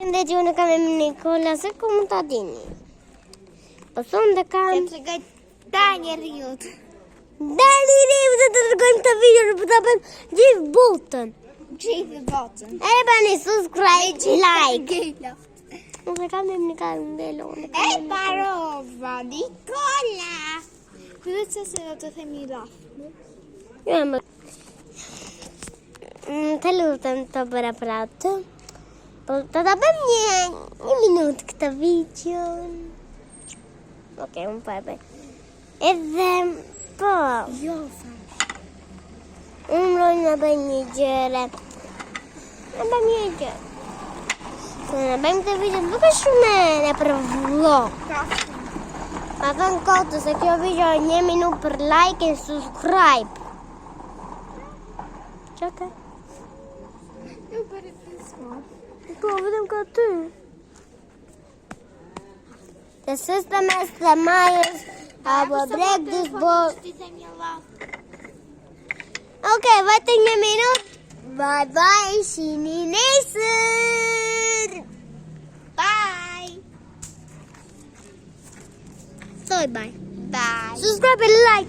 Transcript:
Deci una ca Nicola se contadini. Possono cam. Daniel Riot. Dani Riot da conta video da give button. Give button. Everybody subscribe, like. Gela. Una cam Nicola un bello. E parova Nicola. Cosa se lo temi là? Te lo tanto per prato. Portata per un minuto che sta video. Ok, un po'. E poi Io una bagnigere. Una bagnigere. Sono ben video dove sono per vlog. Ma con conto se che ho bisogno minuto per like e subscribe. Ciao che? Eu parei pessoal. Pô, vedem cá tu. The system is the Myers. I will break this board. Okay, vai ter um minuto. Bye bye, Sinineser. Bye. Soy bye. Bye. Subscribe and like.